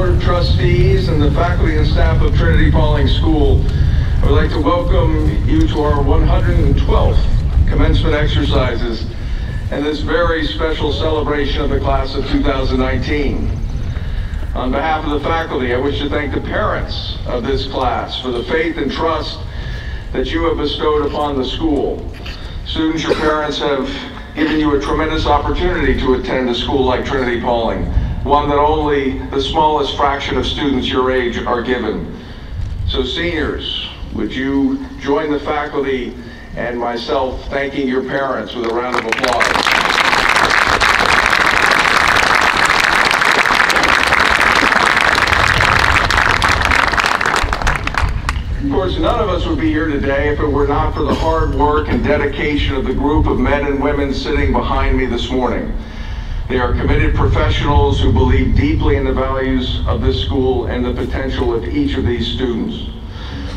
Board of Trustees and the faculty and staff of Trinity-Pawling School, I would like to welcome you to our 112th commencement exercises and this very special celebration of the class of 2019. On behalf of the faculty, I wish to thank the parents of this class for the faith and trust that you have bestowed upon the school. Students, your parents have given you a tremendous opportunity to attend a school like Trinity-Pawling, one that only the smallest fraction of students your age are given. So seniors, would you join the faculty and myself thanking your parents with a round of applause? Of course, none of us would be here today if it were not for the hard work and dedication of the group of men and women sitting behind me this morning. They are committed professionals who believe deeply in the values of this school and the potential of each of these students.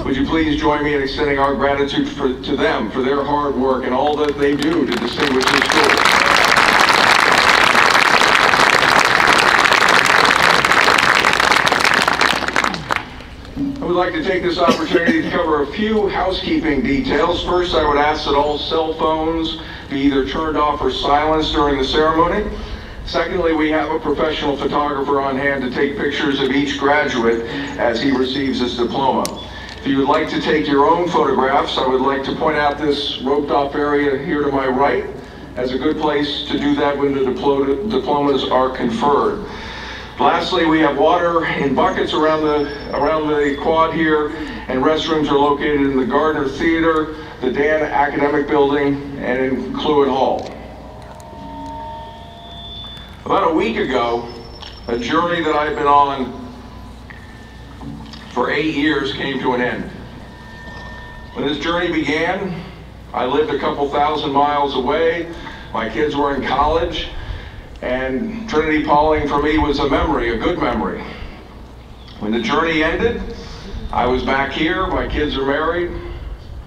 Would you please join me in extending our gratitude to them for their hard work and all that they do to distinguish this school. I would like to take this opportunity to cover a few housekeeping details. First, I would ask that all cell phones be either turned off or silenced during the ceremony. Secondly, we have a professional photographer on hand to take pictures of each graduate as he receives his diploma. If you would like to take your own photographs, I would like to point out this roped off area here to my right as a good place to do that when the diplomas are conferred. Lastly, we have water in buckets around the quad here, and restrooms are located in the Gardner Theater, the Dan Academic Building, and in Cluett Hall. About a week ago, a journey that I've been on for 8 years came to an end. When this journey began, I lived a couple thousand miles away. My kids were in college. And Trinity-Pawling for me was a memory, a good memory. When the journey ended, I was back here, my kids are married,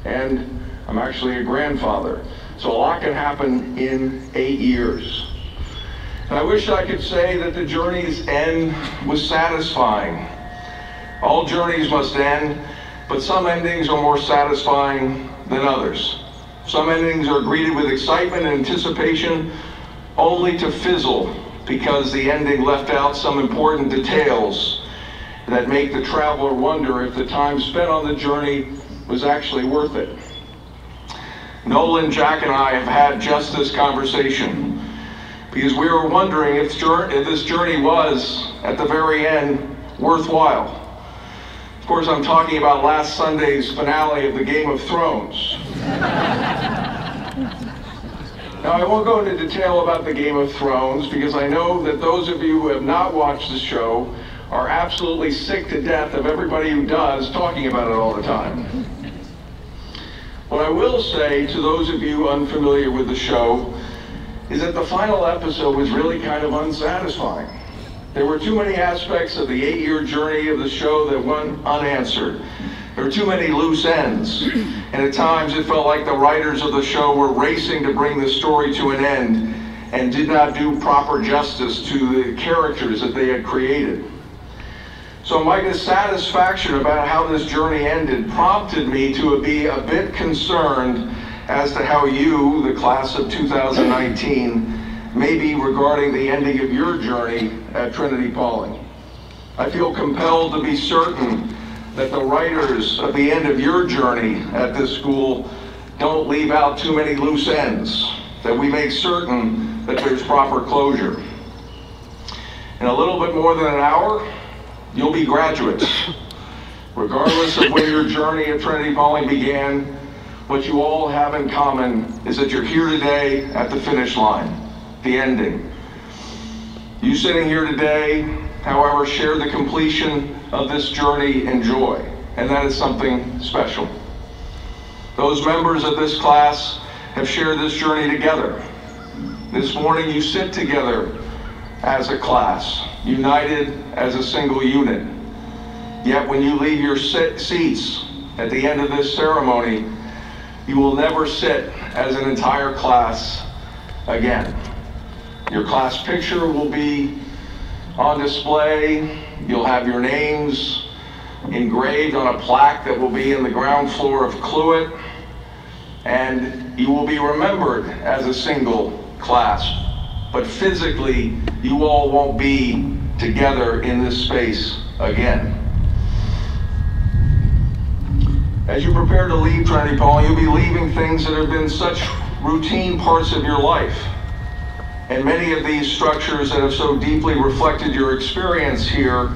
and I'm actually a grandfather. So a lot can happen in 8 years. And I wish I could say that the journey's end was satisfying. All journeys must end, but some endings are more satisfying than others. Some endings are greeted with excitement and anticipation, only to fizzle because the ending left out some important details that make the traveler wonder if the time spent on the journey was actually worth it. Nolan, Jack, and I have had just this conversation because we were wondering if this journey was, at the very end, worthwhile. Of course, I'm talking about last Sunday's finale of the Game of Thrones. Now, I won't go into detail about the Game of Thrones because I know that those of you who have not watched the show are absolutely sick to death of everybody who does talking about it all the time. What I will say to those of you unfamiliar with the show is that the final episode was really kind of unsatisfying. There were too many aspects of the 8-year journey of the show that went unanswered. There were too many loose ends, and at times it felt like the writers of the show were racing to bring the story to an end and did not do proper justice to the characters that they had created. So my dissatisfaction about how this journey ended prompted me to be a bit concerned as to how you, the class of 2019, may be regarding the ending of your journey at Trinity-Pawling. I feel compelled to be certain that the writers of the end of your journey at this school don't leave out too many loose ends, that we make certain that there's proper closure. In a little bit more than an hour, you'll be graduates. Regardless of when your journey at Trinity-Pawling began, what you all have in common is that you're here today at the finish line, the ending. You sitting here today, however, share the completion of this journey in joy, and that is something special. Those members of this class have shared this journey together. This morning you sit together as a class, united as a single unit. Yet when you leave your seats at the end of this ceremony, you will never sit as an entire class again. Your class picture will be On display, you'll have your names engraved on a plaque that will be in the ground floor of Cluet, and you will be remembered as a single class, but physically you all won't be together in this space again. As you prepare to leave Trinity-Pawling, you'll be leaving things that have been such routine parts of your life. And many of these structures that have so deeply reflected your experience here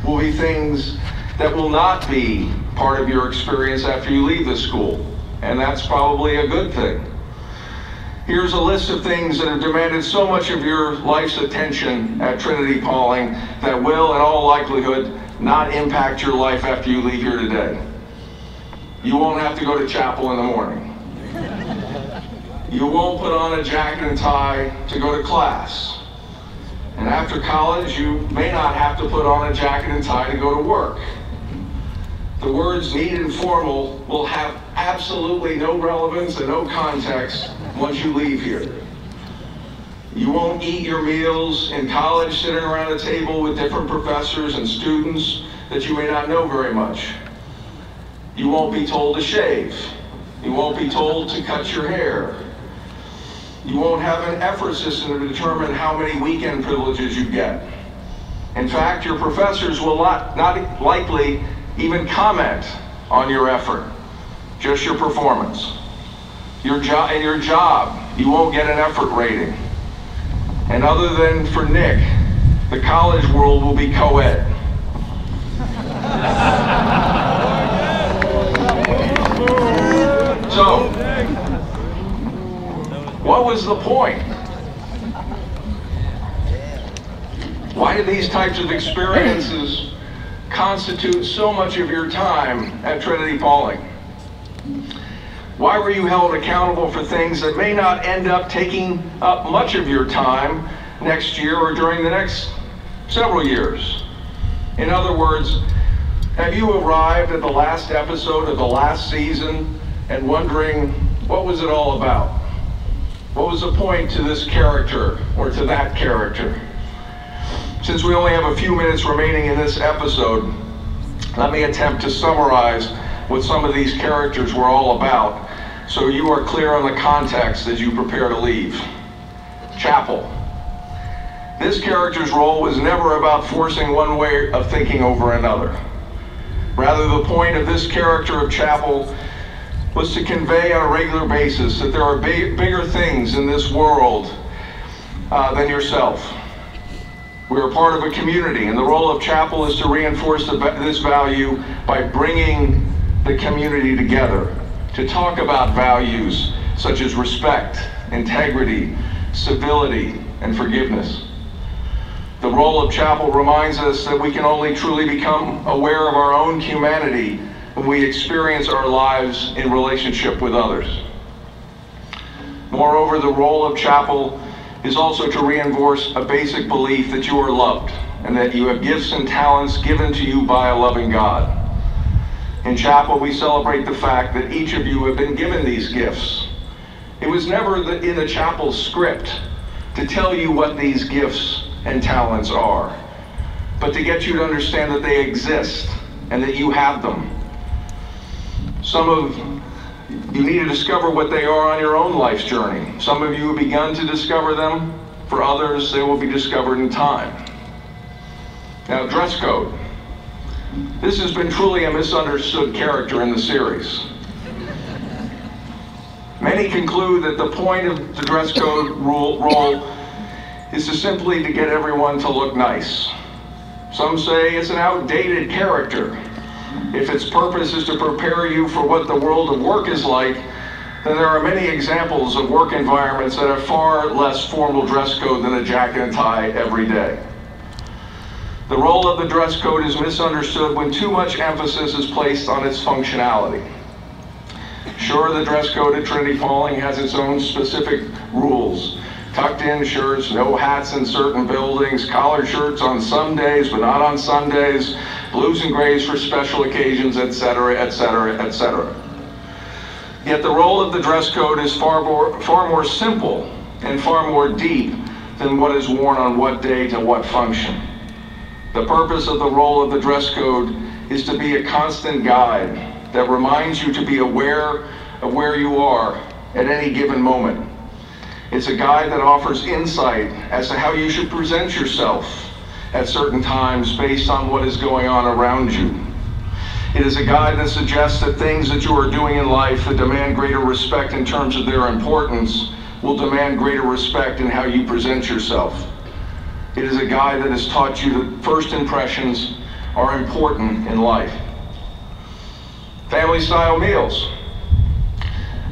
will be things that will not be part of your experience after you leave the school. And that's probably a good thing. Here's a list of things that have demanded so much of your life's attention at Trinity-Pawling that will, in all likelihood, not impact your life after you leave here today. You won't have to go to chapel in the morning. You won't put on a jacket and tie to go to class. And after college, you may not have to put on a jacket and tie to go to work. The words neat and formal will have absolutely no relevance and no context once you leave here. You won't eat your meals in college sitting around a table with different professors and students that you may not know very much. You won't be told to shave. You won't be told to cut your hair. You won't have an effort system to determine how many weekend privileges you get. In fact, your professors will not likely even comment on your effort, just your performance. In your job, you won't get an effort rating. And other than for Nick, the college world will be co-ed. So, what was the point? Why did these types of experiences constitute so much of your time at Trinity-Pawling? Why were you held accountable for things that may not end up taking up much of your time next year or during the next several years? In other words, have you arrived at the last episode of the last season and wondering, what was it all about? What was the point to this character or to that character? Since we only have a few minutes remaining in this episode, let me attempt to summarize what some of these characters were all about, so you are clear on the context as you prepare to leave. Chapel. This character's role was never about forcing one way of thinking over another. Rather, the point of this character of Chapel was to convey on a regular basis that there are bigger things in this world than yourself. We are part of a community, and the role of Chapel is to reinforce this value by bringing the community together, to talk about values such as respect, integrity, civility, and forgiveness. The role of Chapel reminds us that we can only truly become aware of our own humanity when we experience our lives in relationship with others. Moreover, the role of Chapel is also to reinforce a basic belief that you are loved and that you have gifts and talents given to you by a loving God. In Chapel, we celebrate the fact that each of you have been given these gifts. It was never in the Chapel's script to tell you what these gifts and talents are, but to get you to understand that they exist and that you have them. Some of you need to discover what they are on your own life's journey. Some of you have begun to discover them. For others, they will be discovered in time. Now, dress code. This has been truly a misunderstood character in the series. Many conclude that the point of the dress code role is simply to get everyone to look nice. Some say it's an outdated character. If its purpose is to prepare you for what the world of work is like, then there are many examples of work environments that have far less formal dress code than a jacket and tie every day. The role of the dress code is misunderstood when too much emphasis is placed on its functionality. Sure, the dress code at Trinity-Pawling has its own specific rules. Tucked-in shirts, no hats in certain buildings, collared shirts on some days but not on Sundays, blues and grays for special occasions, etc., etc., etc. Yet the role of the dress code is far more simple and far more deep than what is worn on what day to what function. The purpose of the role of the dress code is to be a constant guide that reminds you to be aware of where you are at any given moment. It's a guide that offers insight as to how you should present yourself at certain times based on what is going on around you. It is a guide that suggests that things that you are doing in life that demand greater respect in terms of their importance will demand greater respect in how you present yourself. It is a guide that has taught you that first impressions are important in life. Family style meals.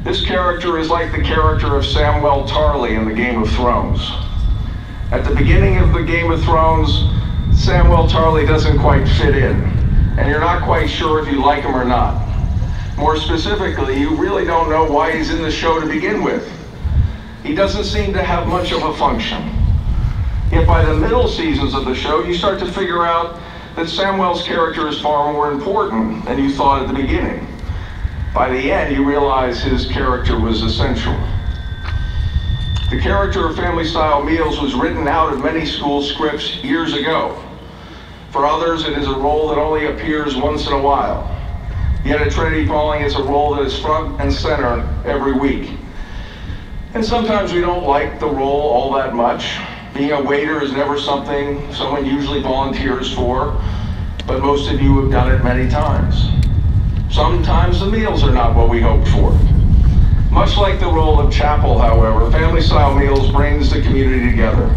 This character is like the character of Samwell Tarly in the Game of Thrones. At the beginning of the Game of Thrones, Samwell Tarly doesn't quite fit in, and you're not quite sure if you like him or not. More specifically, you really don't know why he's in the show to begin with. He doesn't seem to have much of a function. Yet by the middle seasons of the show, you start to figure out that Samwell's character is far more important than you thought at the beginning. By the end, you realize his character was essential. The character of Family Style Meals was written out of many school scripts years ago. For others, it is a role that only appears once in a while. Yet at Trinity-Pawling, it's a role that is front and center every week. And sometimes we don't like the role all that much. Being a waiter is never something someone usually volunteers for, but most of you have done it many times. Sometimes the meals are not what we hoped for. Much like the role of chapel, however, Family Style Meals brings the community together.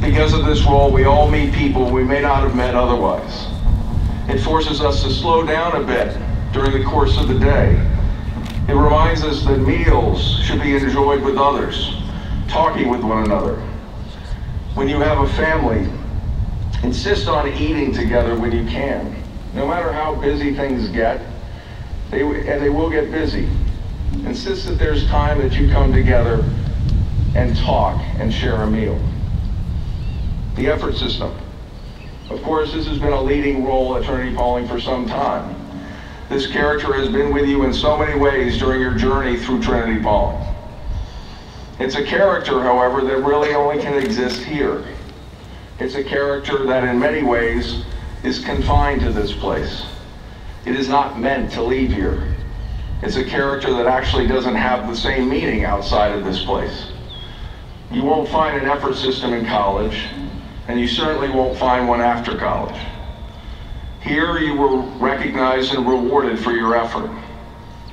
Because of this role, we all meet people we may not have met otherwise. It forces us to slow down a bit during the course of the day. It reminds us that meals should be enjoyed with others, talking with one another. When you have a family, insist on eating together when you can. No matter how busy things get, and they will get busy. Insist that there's time that you come together and talk and share a meal. The effort system. Of course, this has been a leading role at Trinity-Pawling for some time. This character has been with you in so many ways during your journey through Trinity-Pawling. It's a character, however, that really only can exist here. It's a character that in many ways is confined to this place. It is not meant to leave here. It's a character that actually doesn't have the same meaning outside of this place. You won't find an effort system in college, and you certainly won't find one after college. Here you were recognized and rewarded for your effort.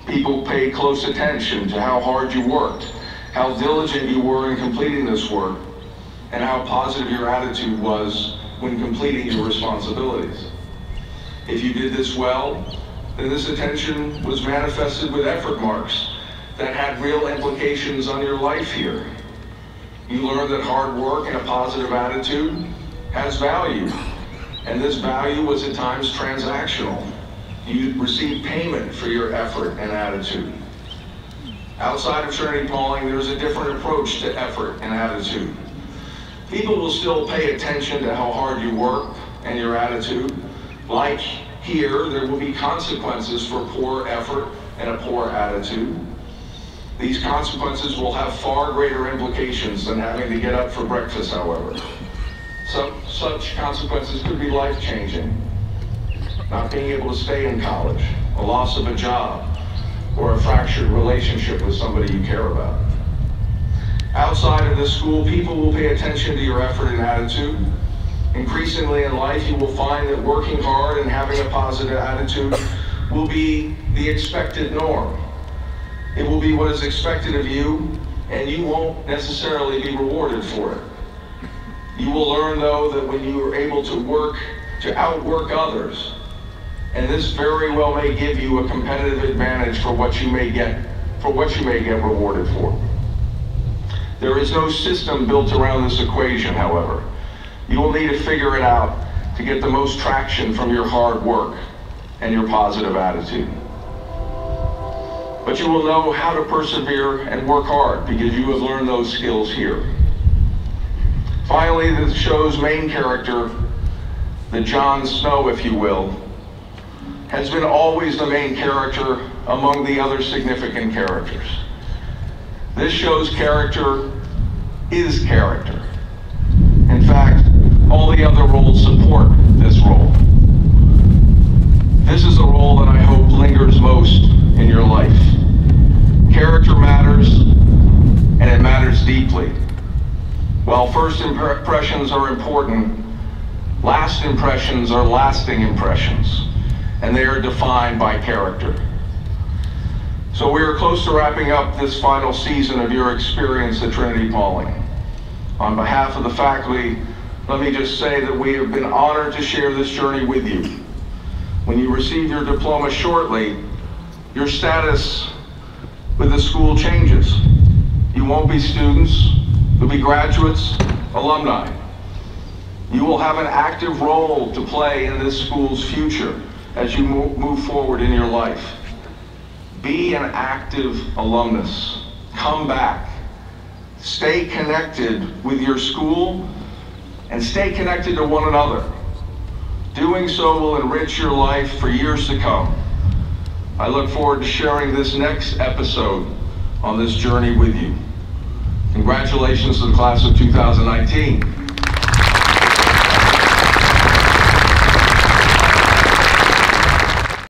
People paid close attention to how hard you worked, how diligent you were in completing this work, and how positive your attitude was when completing your responsibilities. If you did this well, then this attention was manifested with effort marks that had real implications on your life here. You learned that hard work and a positive attitude has value, and this value was at times transactional. You received payment for your effort and attitude. Outside of Trinity-Pawling, there's a different approach to effort and attitude. People will still pay attention to how hard you work and your attitude. Like here, there will be consequences for poor effort and a poor attitude. These consequences will have far greater implications than having to get up for breakfast, however. Such consequences could be life-changing. Not being able to stay in college, a loss of a job, or a fractured relationship with somebody you care about. Outside of this school, people will pay attention to your effort and attitude. Increasingly in life, you will find that working hard and having a positive attitude will be the expected norm. It will be what is expected of you, and you won't necessarily be rewarded for it. You will learn, though, that when you are able to outwork others, and this very well may give you a competitive advantage for what you may get rewarded for. There is no system built around this equation, however. You will need to figure it out to get the most traction from your hard work and your positive attitude. But you will know how to persevere and work hard because you have learned those skills here. Finally, the show's main character, the Jon Snow, if you will, has been always the main character among the other significant characters. This show's character is character. In fact, all the other roles support this role. This is the role that I hope lingers most in your life. Character matters, and it matters deeply. While first impressions are important, last impressions are lasting impressions, and they are defined by character. So we are close to wrapping up this final season of your experience at Trinity-Pawling. On behalf of the faculty, let me just say that we have been honored to share this journey with you. When you receive your diploma shortly, your status with the school changes. You won't be students, you'll be graduates, alumni. You will have an active role to play in this school's future as you move forward in your life. Be an active alumnus. Come back. Stay connected with your school and stay connected to one another. Doing so will enrich your life for years to come. I look forward to sharing this next episode on this journey with you. Congratulations to the class of 2019.